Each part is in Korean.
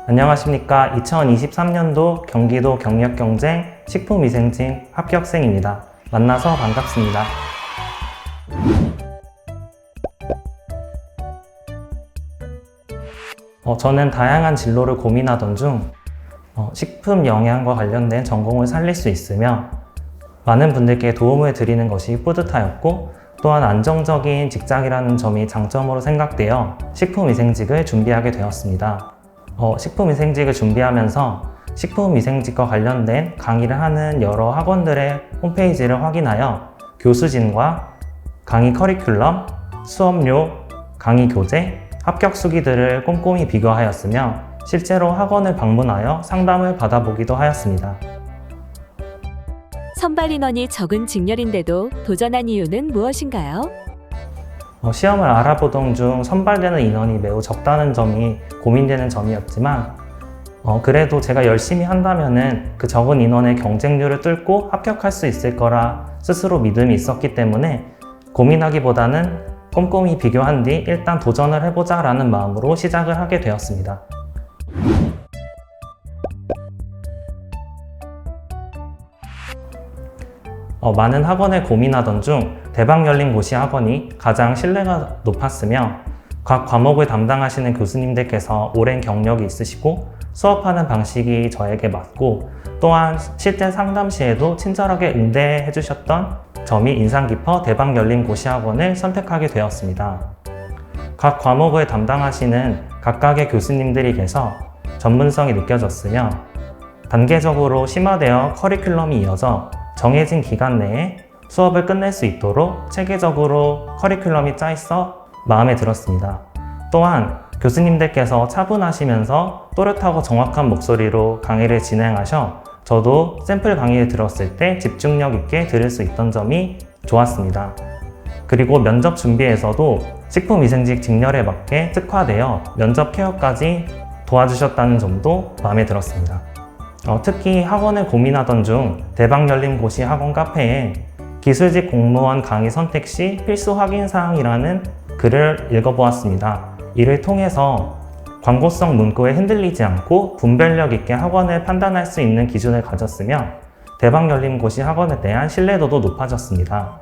안녕하십니까. 2023년도 경기도 경력경쟁 식품위생직 합격생입니다. 만나서 반갑습니다. 저는 다양한 진로를 고민하던 중 식품 영양과 관련된 전공을 살릴 수 있으며 많은 분들께 도움을 드리는 것이 뿌듯하였고, 또한 안정적인 직장이라는 점이 장점으로 생각되어 식품위생직을 준비하게 되었습니다. 식품위생직을 준비하면서 식품위생직과 관련된 강의를 하는 여러 학원들의 홈페이지를 확인하여 교수진과 강의 커리큘럼, 수업료, 강의 교재, 합격 수기들을 꼼꼼히 비교하였으며 실제로 학원을 방문하여 상담을 받아보기도 하였습니다. 선발 인원이 적은 직렬인데도 도전한 이유는 무엇인가요? 시험을 알아보던 중 선발되는 인원이 매우 적다는 점이 고민되는 점이었지만 그래도 제가 열심히 한다면 그 적은 인원의 경쟁률을 뚫고 합격할 수 있을 거라 스스로 믿음이 있었기 때문에 고민하기보다는 꼼꼼히 비교한 뒤 일단 도전을 해보자 라는 마음으로 시작을 하게 되었습니다. 많은 학원을 고민하던 중 대박 열린 고시 학원이 가장 신뢰가 높았으며 각 과목을 담당하시는 교수님들께서 오랜 경력이 있으시고 수업하는 방식이 저에게 맞고, 또한 실제 상담 시에도 친절하게 응대해 주셨던 점이 인상 깊어 대박 열린 고시 학원을 선택하게 되었습니다. 각 과목을 담당하시는 각각의 교수님들이 계셔 전문성이 느껴졌으며 단계적으로 심화되어 커리큘럼이 이어져 정해진 기간 내에 수업을 끝낼 수 있도록 체계적으로 커리큘럼이 짜 있어 마음에 들었습니다. 또한 교수님들께서 차분하시면서 또렷하고 정확한 목소리로 강의를 진행하셔 저도 샘플 강의를 들었을 때 집중력 있게 들을 수 있던 점이 좋았습니다. 그리고 면접 준비에서도 식품위생직 직렬에 맞게 특화되어 면접 케어까지 도와주셨다는 점도 마음에 들었습니다. 특히 학원을 고민하던 중 대박 열린 고시 학원 카페에 기술직 공무원 강의 선택 시 필수 확인 사항이라는 글을 읽어보았습니다. 이를 통해서 광고성 문구에 흔들리지 않고 분별력 있게 학원을 판단할 수 있는 기준을 가졌으며 대박 열린 고시 학원에 대한 신뢰도도 높아졌습니다.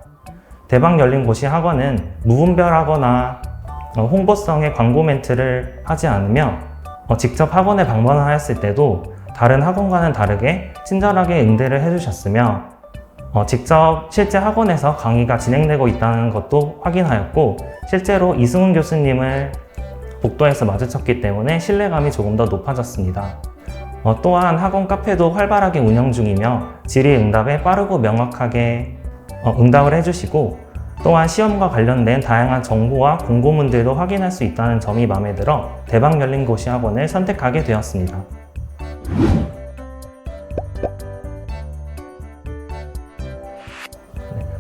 대박 열린 고시 학원은 무분별하거나 홍보성의 광고 멘트를 하지 않으며 직접 학원에 방문하였을 때도 다른 학원과는 다르게 친절하게 응대를 해주셨으며 직접 실제 학원에서 강의가 진행되고 있다는 것도 확인하였고, 실제로 이승훈 교수님을 복도에서 마주쳤기 때문에 신뢰감이 조금 더 높아졌습니다. 또한 학원 카페도 활발하게 운영 중이며 질의응답에 빠르고 명확하게 응답을 해주시고, 또한 시험과 관련된 다양한 정보와 공고문들도 확인할 수 있다는 점이 마음에 들어 대박 열린 고시 학원을 선택하게 되었습니다.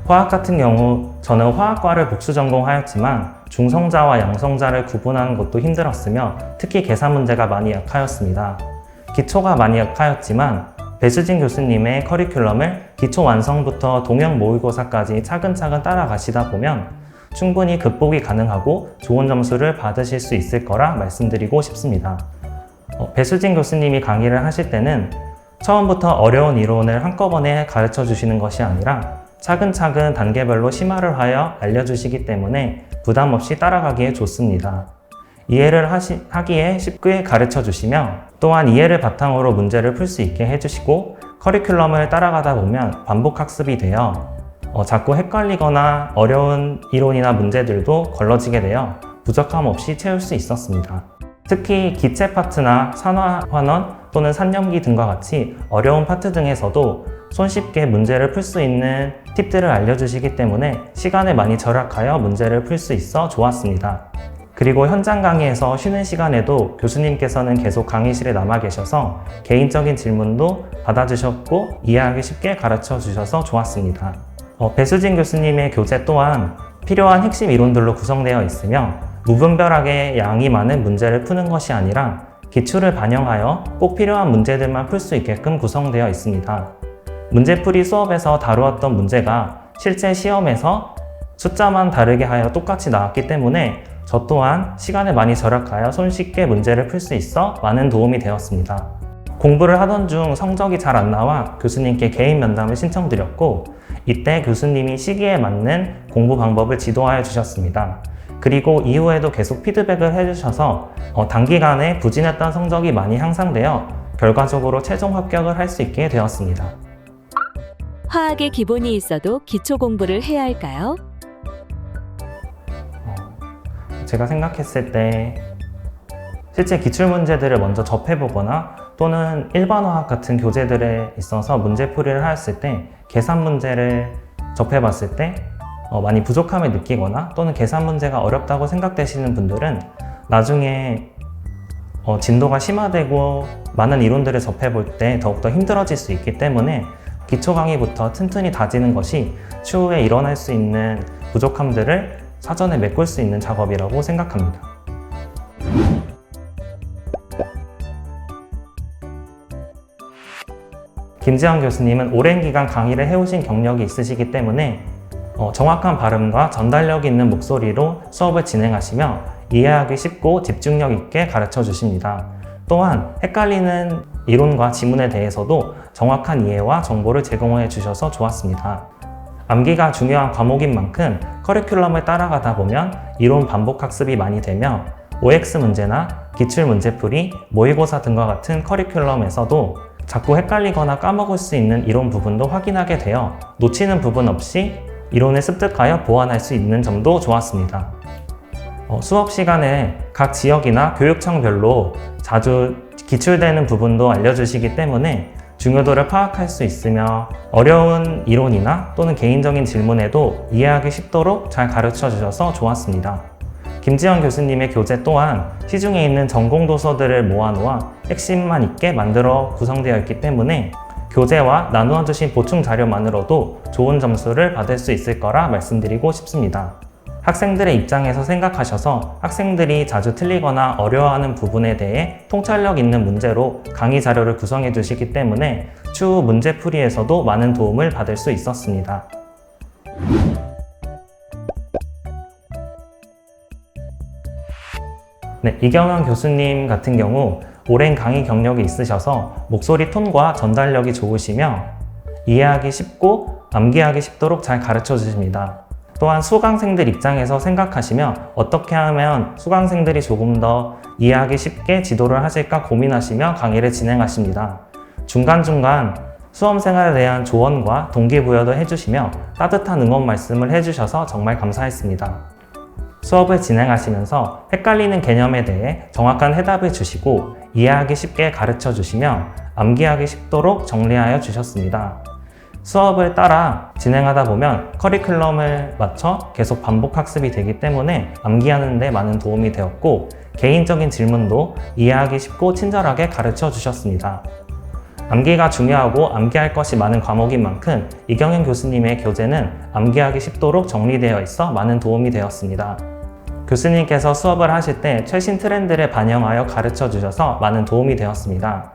화학 같은 경우 저는 화학과를 복수 전공하였지만 중성자와 양성자를 구분하는 것도 힘들었으며 특히 계산 문제가 많이 약하였습니다. 기초가 많이 약하였지만 배수진 교수님의 커리큘럼을 기초 완성부터 동형 모의고사까지 차근차근 따라가시다 보면 충분히 극복이 가능하고 좋은 점수를 받으실 수 있을 거라 말씀드리고 싶습니다. 배수진 교수님이 강의를 하실 때는 처음부터 어려운 이론을 한꺼번에 가르쳐 주시는 것이 아니라 차근차근 단계별로 심화를 하여 알려주시기 때문에 부담 없이 따라가기에 좋습니다. 이해를 하기에 쉽게 가르쳐 주시며 또한 이해를 바탕으로 문제를 풀 수 있게 해주시고 커리큘럼을 따라가다 보면 반복 학습이 되어 자꾸 헷갈리거나 어려운 이론이나 문제들도 걸러지게 되어 부족함 없이 채울 수 있었습니다. 특히 기체 파트나 산화환원 또는 산염기 등과 같이 어려운 파트 등에서도 손쉽게 문제를 풀 수 있는 팁들을 알려주시기 때문에 시간을 많이 절약하여 문제를 풀 수 있어 좋았습니다. 그리고 현장 강의에서 쉬는 시간에도 교수님께서는 계속 강의실에 남아 계셔서 개인적인 질문도 받아주셨고 이해하기 쉽게 가르쳐 주셔서 좋았습니다. 배수진 교수님의 교재 또한 필요한 핵심 이론들로 구성되어 있으며 무분별하게 양이 많은 문제를 푸는 것이 아니라 기출을 반영하여 꼭 필요한 문제들만 풀 수 있게끔 구성되어 있습니다. 문제풀이 수업에서 다루었던 문제가 실제 시험에서 숫자만 다르게 하여 똑같이 나왔기 때문에 저 또한 시간을 많이 절약하여 손쉽게 문제를 풀 수 있어 많은 도움이 되었습니다. 공부를 하던 중 성적이 잘 안 나와 교수님께 개인 면담을 신청드렸고, 이때 교수님이 시기에 맞는 공부 방법을 지도하여 주셨습니다. 그리고 이후에도 계속 피드백을 해주셔서 단기간에 부진했던 성적이 많이 향상되어 결과적으로 최종 합격을 할 수 있게 되었습니다. 화학의 기본이 있어도 기초 공부를 해야 할까요? 제가 생각했을 때 실제 기출문제들을 먼저 접해보거나 또는 일반화학 같은 교재들에 있어서 문제풀이를 하였을 때 계산 문제를 접해봤을 때 많이 부족함을 느끼거나 또는 계산 문제가 어렵다고 생각되시는 분들은 나중에 진도가 심화되고 많은 이론들을 접해볼 때 더욱더 힘들어질 수 있기 때문에 기초 강의부터 튼튼히 다지는 것이 추후에 일어날 수 있는 부족함들을 사전에 메꿀 수 있는 작업이라고 생각합니다. 김지현 교수님은 오랜 기간 강의를 해오신 경력이 있으시기 때문에 정확한 발음과 전달력 있는 목소리로 수업을 진행하시며 이해하기 쉽고 집중력 있게 가르쳐 주십니다. 또한 헷갈리는 이론과 지문에 대해서도 정확한 이해와 정보를 제공해 주셔서 좋았습니다. 암기가 중요한 과목인 만큼 커리큘럼을 따라가다 보면 이론 반복 학습이 많이 되며 OX 문제나 기출 문제풀이, 모의고사 등과 같은 커리큘럼에서도 자꾸 헷갈리거나 까먹을 수 있는 이론 부분도 확인하게 되어 놓치는 부분 없이 이론을 습득하여 보완할 수 있는 점도 좋았습니다. 수업 시간에 각 지역이나 교육청별로 자주 기출되는 부분도 알려주시기 때문에 중요도를 파악할 수 있으며 어려운 이론이나 또는 개인적인 질문에도 이해하기 쉽도록 잘 가르쳐 주셔서 좋았습니다. 김지현 교수님의 교재 또한 시중에 있는 전공 도서들을 모아놓아 핵심만 있게 만들어 구성되어 있기 때문에 교재와 나누어 주신 보충 자료만으로도 좋은 점수를 받을 수 있을 거라 말씀드리고 싶습니다. 학생들의 입장에서 생각하셔서 학생들이 자주 틀리거나 어려워하는 부분에 대해 통찰력 있는 문제로 강의 자료를 구성해 주시기 때문에 추후 문제풀이에서도 많은 도움을 받을 수 있었습니다. 네, 이경현 교수님 같은 경우 오랜 강의 경력이 있으셔서 목소리 톤과 전달력이 좋으시며 이해하기 쉽고 암기하기 쉽도록 잘 가르쳐 주십니다. 또한 수강생들 입장에서 생각하시며 어떻게 하면 수강생들이 조금 더 이해하기 쉽게 지도를 하실까 고민하시며 강의를 진행하십니다. 중간중간 수험생활에 대한 조언과 동기부여도 해주시며 따뜻한 응원 말씀을 해주셔서 정말 감사했습니다. 수업을 진행하시면서 헷갈리는 개념에 대해 정확한 해답을 주시고 이해하기 쉽게 가르쳐 주시며 암기하기 쉽도록 정리하여 주셨습니다. 수업을 따라 진행하다 보면 커리큘럼을 맞춰 계속 반복 학습이 되기 때문에 암기하는 데 많은 도움이 되었고 개인적인 질문도 이해하기 쉽고 친절하게 가르쳐 주셨습니다. 암기가 중요하고 암기할 것이 많은 과목인 만큼 이경현 교수님의 교재는 암기하기 쉽도록 정리되어 있어 많은 도움이 되었습니다. 교수님께서 수업을 하실 때 최신 트렌드를 반영하여 가르쳐 주셔서 많은 도움이 되었습니다.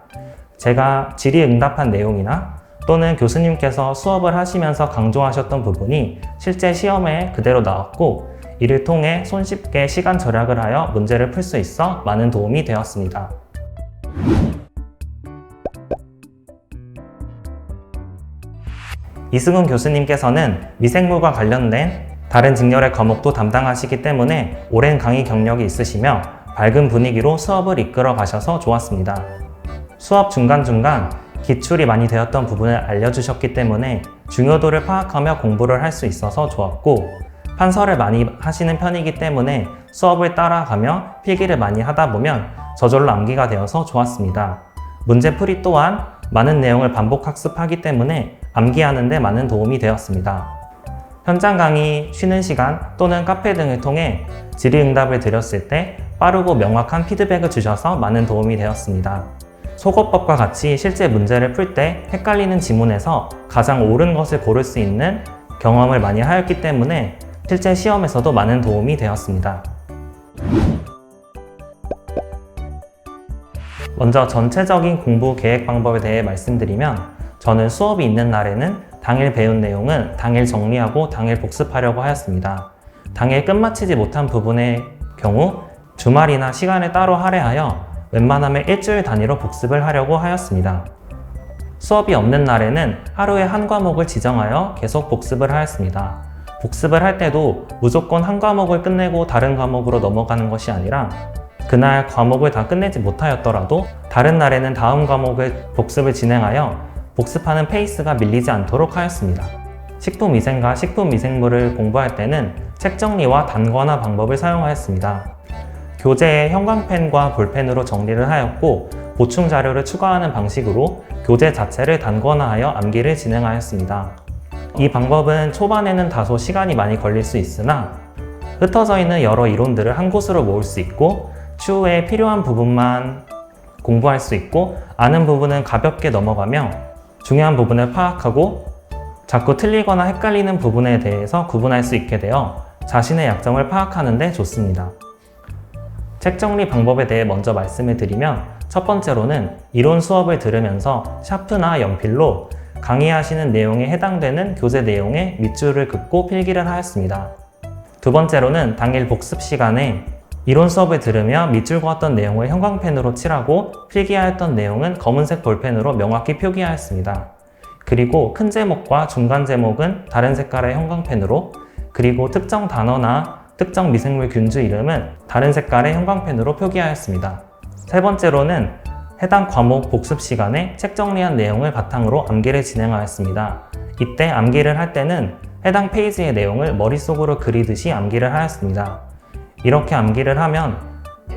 제가 질의응답한 내용이나 또는 교수님께서 수업을 하시면서 강조하셨던 부분이 실제 시험에 그대로 나왔고 이를 통해 손쉽게 시간 절약을 하여 문제를 풀 수 있어 많은 도움이 되었습니다. 이승훈 교수님께서는 미생물과 관련된 다른 직렬의 과목도 담당하시기 때문에 오랜 강의 경력이 있으시며 밝은 분위기로 수업을 이끌어 가셔서 좋았습니다. 수업 중간중간 기출이 많이 되었던 부분을 알려주셨기 때문에 중요도를 파악하며 공부를 할 수 있어서 좋았고 판서를 많이 하시는 편이기 때문에 수업을 따라가며 필기를 많이 하다 보면 저절로 암기가 되어서 좋았습니다. 문제풀이 또한 많은 내용을 반복 학습하기 때문에 암기하는 데 많은 도움이 되었습니다. 현장 강의, 쉬는 시간 또는 카페 등을 통해 질의응답을 드렸을 때 빠르고 명확한 피드백을 주셔서 많은 도움이 되었습니다. 속어법과 같이 실제 문제를 풀 때 헷갈리는 지문에서 가장 옳은 것을 고를 수 있는 경험을 많이 하였기 때문에 실제 시험에서도 많은 도움이 되었습니다. 먼저 전체적인 공부 계획 방법에 대해 말씀드리면 저는 수업이 있는 날에는 당일 배운 내용은 당일 정리하고 당일 복습하려고 하였습니다. 당일 끝마치지 못한 부분의 경우 주말이나 시간을 따로 할애하여 웬만하면 일주일 단위로 복습을 하려고 하였습니다. 수업이 없는 날에는 하루에 한 과목을 지정하여 계속 복습을 하였습니다. 복습을 할 때도 무조건 한 과목을 끝내고 다른 과목으로 넘어가는 것이 아니라 그날 과목을 다 끝내지 못하였더라도 다른 날에는 다음 과목을 복습을 진행하여 복습하는 페이스가 밀리지 않도록 하였습니다. 식품위생과 식품위생물을 공부할 때는 책 정리와 단권화 방법을 사용하였습니다. 교재에 형광펜과 볼펜으로 정리를 하였고 보충 자료를 추가하는 방식으로 교재 자체를 단권화하여 암기를 진행하였습니다. 이 방법은 초반에는 다소 시간이 많이 걸릴 수 있으나 흩어져 있는 여러 이론들을 한 곳으로 모을 수 있고 추후에 필요한 부분만 공부할 수 있고 아는 부분은 가볍게 넘어가며 중요한 부분을 파악하고 자꾸 틀리거나 헷갈리는 부분에 대해서 구분할 수 있게 되어 자신의 약점을 파악하는 데 좋습니다. 책 정리 방법에 대해 먼저 말씀을 드리면 첫 번째로는 이론 수업을 들으면서 샤프나 연필로 강의하시는 내용에 해당되는 교재 내용에 밑줄을 긋고 필기를 하였습니다. 두 번째로는 당일 복습 시간에 이론 수업을 들으며 밑줄 그었던 내용을 형광펜으로 칠하고 필기하였던 내용은 검은색 볼펜으로 명확히 표기하였습니다. 그리고 큰 제목과 중간 제목은 다른 색깔의 형광펜으로, 그리고 특정 단어나 특정 미생물 균주 이름은 다른 색깔의 형광펜으로 표기하였습니다. 세 번째로는 해당 과목 복습 시간에 책 정리한 내용을 바탕으로 암기를 진행하였습니다. 이때 암기를 할 때는 해당 페이지의 내용을 머릿속으로 그리듯이 암기를 하였습니다. 이렇게 암기를 하면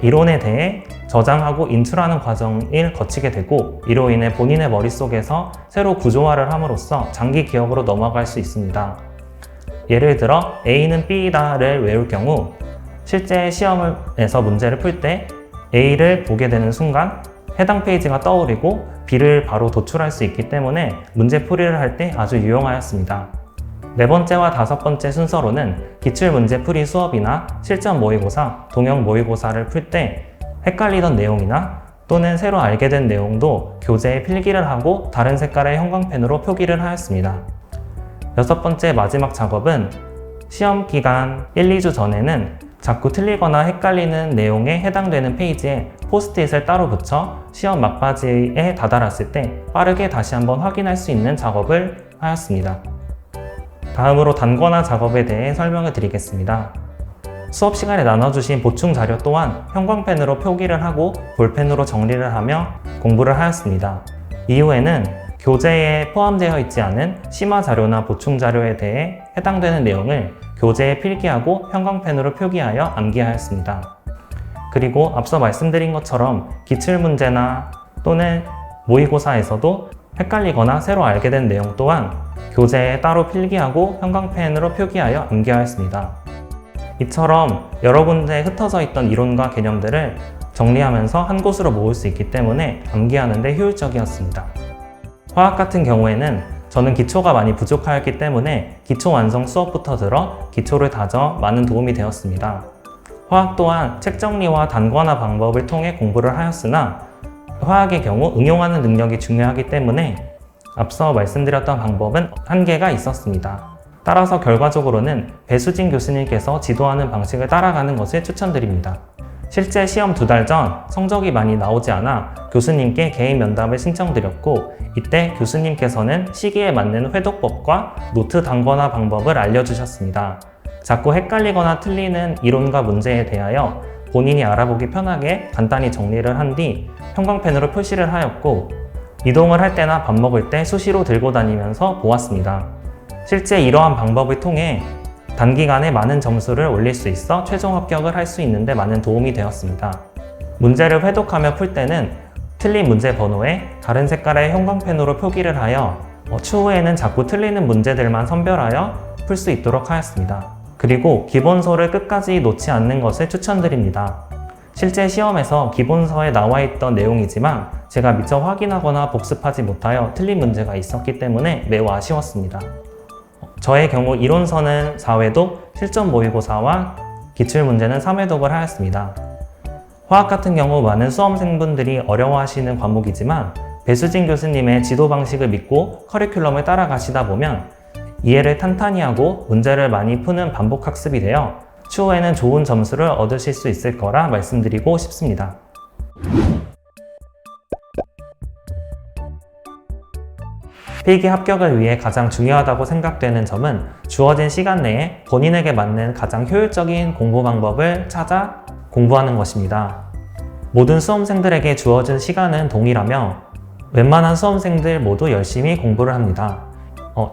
이론에 대해 저장하고 인출하는 과정을 거치게 되고 이로 인해 본인의 머릿속에서 새로 구조화를 함으로써 장기 기억으로 넘어갈 수 있습니다. 예를 들어 A는 B다를 외울 경우 실제 시험에서 문제를 풀 때 A를 보게 되는 순간 해당 페이지가 떠오르고 B를 바로 도출할 수 있기 때문에 문제풀이를 할 때 아주 유용하였습니다. 네 번째와 다섯 번째 순서로는 기출문제풀이 수업이나 실전 모의고사, 동영 모의고사를 풀 때 헷갈리던 내용이나 또는 새로 알게 된 내용도 교재에 필기를 하고 다른 색깔의 형광펜으로 표기를 하였습니다. 여섯 번째 마지막 작업은 시험 기간 1, 2주 전에는 자꾸 틀리거나 헷갈리는 내용에 해당되는 페이지에 포스트잇을 따로 붙여 시험 막바지에 다다랐을 때 빠르게 다시 한번 확인할 수 있는 작업을 하였습니다. 다음으로 단권화 작업에 대해 설명을 드리겠습니다. 수업 시간에 나눠주신 보충 자료 또한 형광펜으로 표기를 하고 볼펜으로 정리를 하며 공부를 하였습니다. 이후에는 교재에 포함되어 있지 않은 심화 자료나 보충 자료에 대해 해당되는 내용을 교재에 필기하고 형광펜으로 표기하여 암기하였습니다. 그리고 앞서 말씀드린 것처럼 기출문제나 또는 모의고사에서도 헷갈리거나 새로 알게 된 내용 또한 교재에 따로 필기하고 형광펜으로 표기하여 암기하였습니다. 이처럼 여러 군데 흩어져 있던 이론과 개념들을 정리하면서 한 곳으로 모을 수 있기 때문에 암기하는 데 효율적이었습니다. 화학 같은 경우에는 저는 기초가 많이 부족하였기 때문에 기초 완성 수업부터 들어 기초를 다져 많은 도움이 되었습니다. 화학 또한 책 정리와 단권화 방법을 통해 공부를 하였으나 화학의 경우 응용하는 능력이 중요하기 때문에 앞서 말씀드렸던 방법은 한계가 있었습니다. 따라서 결과적으로는 배수진 교수님께서 지도하는 방식을 따라가는 것을 추천드립니다. 실제 시험 2달 전 성적이 많이 나오지 않아 교수님께 개인 면담을 신청드렸고 이때 교수님께서는 시기에 맞는 회독법과 노트 단권화 방법을 알려주셨습니다. 자꾸 헷갈리거나 틀리는 이론과 문제에 대하여 본인이 알아보기 편하게 간단히 정리를 한 뒤 형광펜으로 표시를 하였고 이동을 할 때나 밥 먹을 때 수시로 들고 다니면서 보았습니다. 실제 이러한 방법을 통해 단기간에 많은 점수를 올릴 수 있어 최종 합격을 할 수 있는데 많은 도움이 되었습니다. 문제를 회독하며 풀 때는 틀린 문제 번호에 다른 색깔의 형광펜으로 표기를 하여 추후에는 자꾸 틀리는 문제들만 선별하여 풀 수 있도록 하였습니다. 그리고 기본서를 끝까지 놓지 않는 것을 추천드립니다. 실제 시험에서 기본서에 나와 있던 내용이지만 제가 미처 확인하거나 복습하지 못하여 틀린 문제가 있었기 때문에 매우 아쉬웠습니다. 저의 경우 이론서는 4회독, 실전 모의고사와 기출문제는 3회독을 하였습니다. 화학 같은 경우 많은 수험생분들이 어려워하시는 과목이지만 배수진 교수님의 지도 방식을 믿고 커리큘럼을 따라가시다 보면 이해를 탄탄히 하고 문제를 많이 푸는 반복 학습이 되어 추후에는 좋은 점수를 얻으실 수 있을 거라 말씀드리고 싶습니다. 필기 합격을 위해 가장 중요하다고 생각되는 점은 주어진 시간 내에 본인에게 맞는 가장 효율적인 공부 방법을 찾아 공부하는 것입니다. 모든 수험생들에게 주어진 시간은 동일하며 웬만한 수험생들 모두 열심히 공부를 합니다.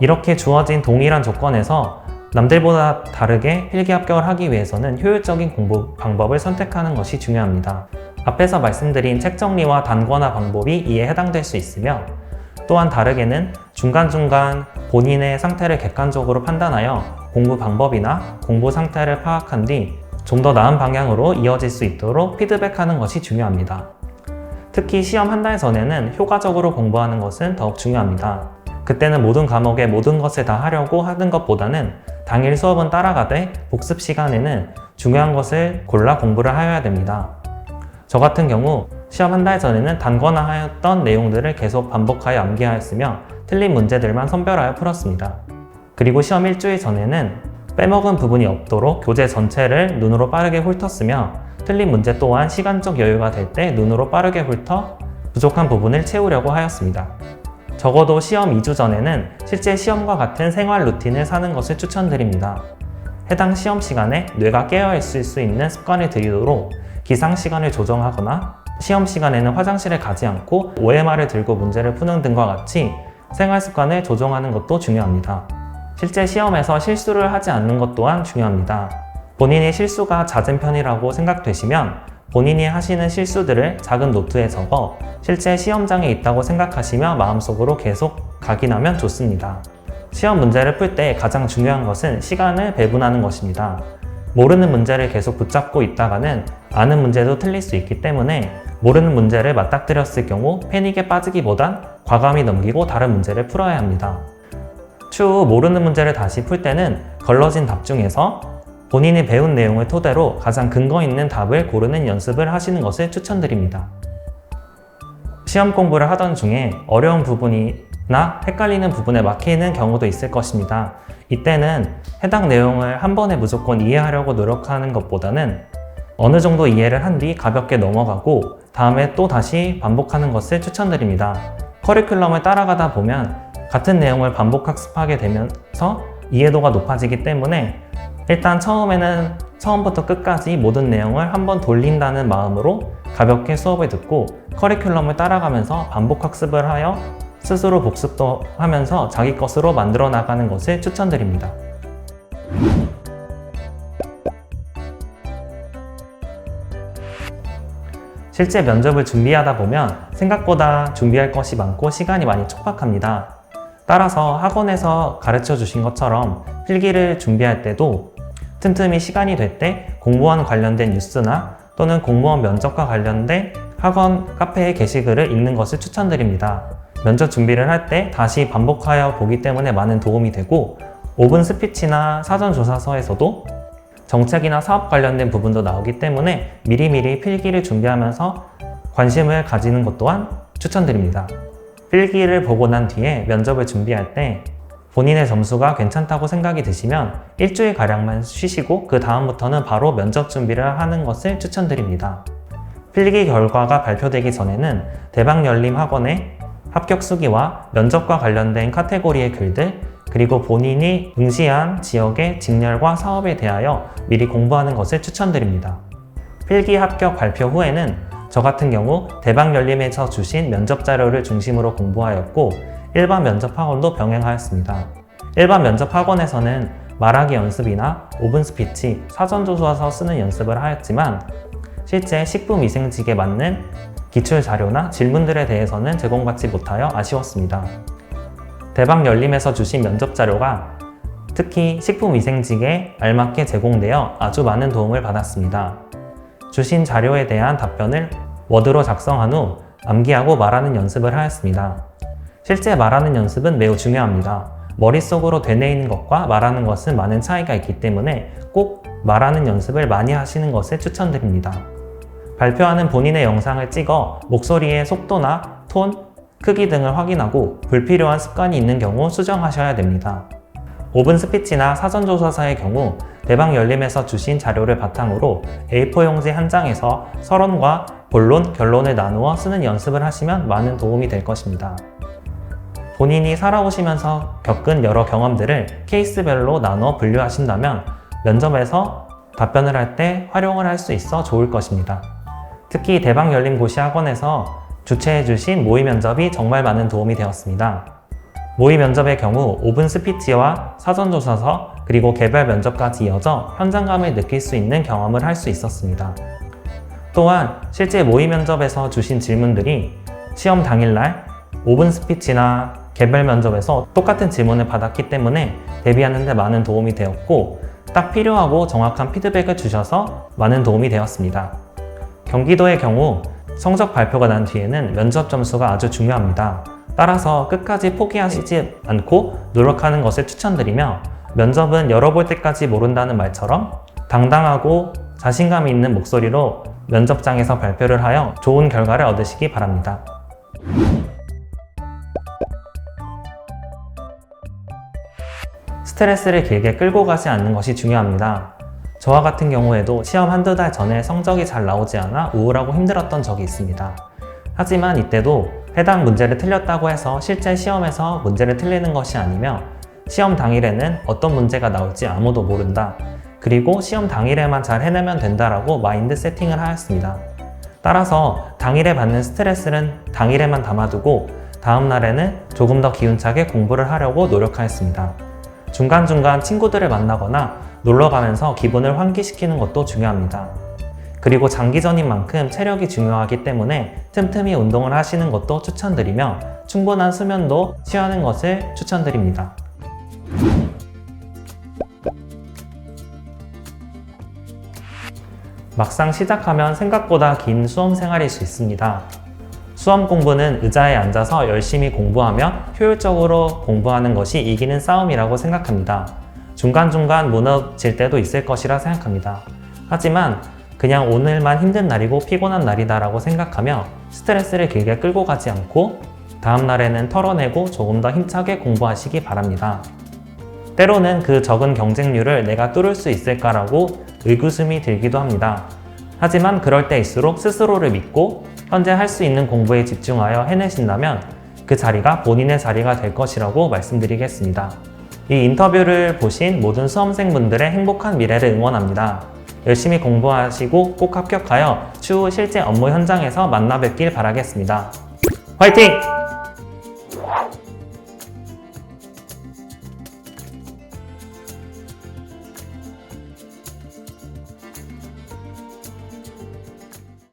이렇게 주어진 동일한 조건에서 남들보다 다르게 필기 합격을 하기 위해서는 효율적인 공부 방법을 선택하는 것이 중요합니다. 앞에서 말씀드린 책 정리와 단권화 방법이 이에 해당될 수 있으며 또한 다르게는 중간중간 본인의 상태를 객관적으로 판단하여 공부 방법이나 공부 상태를 파악한 뒤 좀 더 나은 방향으로 이어질 수 있도록 피드백하는 것이 중요합니다. 특히 시험 한 달 전에는 효과적으로 공부하는 것은 더욱 중요합니다. 그때는 모든 과목의 모든 것을 다 하려고 하는 것보다는 당일 수업은 따라가되 복습 시간에는 중요한 것을 골라 공부를 하여야 됩니다. 저 같은 경우 시험 한 달 전에는 단권화하였던 내용들을 계속 반복하여 암기하였으며 틀린 문제들만 선별하여 풀었습니다. 그리고 시험 일주일 전에는 빼먹은 부분이 없도록 교재 전체를 눈으로 빠르게 훑었으며 틀린 문제 또한 시간적 여유가 될 때 눈으로 빠르게 훑어 부족한 부분을 채우려고 하였습니다. 적어도 시험 2주 전에는 실제 시험과 같은 생활 루틴을 사는 것을 추천드립니다. 해당 시험 시간에 뇌가 깨어있을 수 있는 습관을 들이도록 기상 시간을 조정하거나 시험 시간에는 화장실에 가지 않고 OMR을 들고 문제를 푸는 등과 같이 생활 습관을 조정하는 것도 중요합니다. 실제 시험에서 실수를 하지 않는 것 또한 중요합니다. 본인의 실수가 잦은 편이라고 생각되시면 본인이 하시는 실수들을 작은 노트에 적어 실제 시험장에 있다고 생각하시며 마음속으로 계속 각인하면 좋습니다. 시험 문제를 풀 때 가장 중요한 것은 시간을 배분하는 것입니다. 모르는 문제를 계속 붙잡고 있다가는 아는 문제도 틀릴 수 있기 때문에 모르는 문제를 맞닥뜨렸을 경우 패닉에 빠지기보단 과감히 넘기고 다른 문제를 풀어야 합니다. 추후 모르는 문제를 다시 풀 때는 걸러진 답 중에서 본인이 배운 내용을 토대로 가장 근거 있는 답을 고르는 연습을 하시는 것을 추천드립니다. 시험 공부를 하던 중에 어려운 부분이나 헷갈리는 부분에 막히는 경우도 있을 것입니다. 이때는 해당 내용을 한 번에 무조건 이해하려고 노력하는 것보다는 어느 정도 이해를 한 뒤 가볍게 넘어가고 다음에 또 다시 반복하는 것을 추천드립니다. 커리큘럼을 따라가다 보면 같은 내용을 반복 학습하게 되면서 이해도가 높아지기 때문에 일단 처음에는 처음부터 끝까지 모든 내용을 한번 돌린다는 마음으로 가볍게 수업을 듣고 커리큘럼을 따라가면서 반복 학습을 하여 스스로 복습도 하면서 자기 것으로 만들어 나가는 것을 추천드립니다. 실제 면접을 준비하다 보면 생각보다 준비할 것이 많고 시간이 많이 촉박합니다. 따라서 학원에서 가르쳐 주신 것처럼 필기를 준비할 때도 틈틈이 시간이 될 때 공무원 관련된 뉴스나 또는 공무원 면접과 관련된 학원 카페의 게시글을 읽는 것을 추천드립니다. 면접 준비를 할 때 다시 반복하여 보기 때문에 많은 도움이 되고 5분 스피치나 사전조사서에서도 정책이나 사업 관련된 부분도 나오기 때문에 미리미리 필기를 준비하면서 관심을 가지는 것 또한 추천드립니다. 필기를 보고 난 뒤에 면접을 준비할 때 본인의 점수가 괜찮다고 생각이 드시면 일주일가량만 쉬시고 그 다음부터는 바로 면접 준비를 하는 것을 추천드립니다. 필기 결과가 발표되기 전에는 대박열림학원의 합격 수기와 면접과 관련된 카테고리의 글들 그리고 본인이 응시한 지역의 직렬과 사업에 대하여 미리 공부하는 것을 추천드립니다. 필기 합격 발표 후에는 저 같은 경우 대박열림에서 주신 면접 자료를 중심으로 공부하였고 일반 면접 학원도 병행하였습니다. 일반 면접 학원에서는 말하기 연습이나 5분 스피치, 사전조사서 쓰는 연습을 하였지만 실제 식품위생직에 맞는 기출 자료나 질문들에 대해서는 제공받지 못하여 아쉬웠습니다. 대박열림에서 주신 면접 자료가 특히 식품위생직에 알맞게 제공되어 아주 많은 도움을 받았습니다. 주신 자료에 대한 답변을 워드로 작성한 후 암기하고 말하는 연습을 하였습니다. 실제 말하는 연습은 매우 중요합니다. 머릿속으로 되뇌이는 것과 말하는 것은 많은 차이가 있기 때문에 꼭 말하는 연습을 많이 하시는 것을 추천드립니다. 발표하는 본인의 영상을 찍어 목소리의 속도나 톤, 크기 등을 확인하고 불필요한 습관이 있는 경우 수정하셔야 됩니다. 오픈 스피치나 사전조사서의 경우 대방 열림에서 주신 자료를 바탕으로 A4 용지 한 장에서 서론과 본론, 결론을 나누어 쓰는 연습을 하시면 많은 도움이 될 것입니다. 본인이 살아오시면서 겪은 여러 경험들을 케이스별로 나눠 분류하신다면 면접에서 답변을 할 때 활용을 할 수 있어 좋을 것입니다. 특히 대방 열린 고시 학원에서 주최해주신 모의 면접이 정말 많은 도움이 되었습니다. 모의 면접의 경우 오픈 스피치와 사전조사서 그리고 개별 면접까지 이어져 현장감을 느낄 수 있는 경험을 할 수 있었습니다. 또한 실제 모의 면접에서 주신 질문들이 시험 당일날 오픈 스피치나 개별 면접에서 똑같은 질문을 받았기 때문에 대비하는 데 많은 도움이 되었고 딱 필요하고 정확한 피드백을 주셔서 많은 도움이 되었습니다. 경기도의 경우 성적 발표가 난 뒤에는 면접 점수가 아주 중요합니다. 따라서 끝까지 포기하시지 않고 노력하는 것을 추천드리며 면접은 열어볼 때까지 모른다는 말처럼 당당하고 자신감 있는 목소리로 면접장에서 발표를 하여 좋은 결과를 얻으시기 바랍니다. 스트레스를 길게 끌고 가지 않는 것이 중요합니다. 저와 같은 경우에도 시험 한두 달 전에 성적이 잘 나오지 않아 우울하고 힘들었던 적이 있습니다. 하지만 이때도 해당 문제를 틀렸다고 해서 실제 시험에서 문제를 틀리는 것이 아니며 시험 당일에는 어떤 문제가 나올지 아무도 모른다. 그리고 시험 당일에만 잘 해내면 된다라고 마인드 세팅을 하였습니다. 따라서 당일에 받는 스트레스는 당일에만 담아두고 다음 날에는 조금 더 기운차게 공부를 하려고 노력하였습니다. 중간중간 친구들을 만나거나 놀러 가면서 기분을 환기시키는 것도 중요합니다. 그리고 장기전인 만큼 체력이 중요하기 때문에 틈틈이 운동을 하시는 것도 추천드리며 충분한 수면도 취하는 것을 추천드립니다. 막상 시작하면 생각보다 긴 수험 생활일 수 있습니다. 수험 공부는 의자에 앉아서 열심히 공부하며 효율적으로 공부하는 것이 이기는 싸움이라고 생각합니다. 중간중간 무너질 때도 있을 것이라 생각합니다. 하지만 그냥 오늘만 힘든 날이고 피곤한 날이다라고 생각하며 스트레스를 길게 끌고 가지 않고 다음 날에는 털어내고 조금 더 힘차게 공부하시기 바랍니다. 때로는 그 적은 경쟁률을 내가 뚫을 수 있을까라고 의구심이 들기도 합니다. 하지만 그럴 때일수록 스스로를 믿고 현재 할 수 있는 공부에 집중하여 해내신다면 그 자리가 본인의 자리가 될 것이라고 말씀드리겠습니다. 이 인터뷰를 보신 모든 수험생분들의 행복한 미래를 응원합니다. 열심히 공부하시고 꼭 합격하여 추후 실제 업무 현장에서 만나 뵙길 바라겠습니다. 화이팅!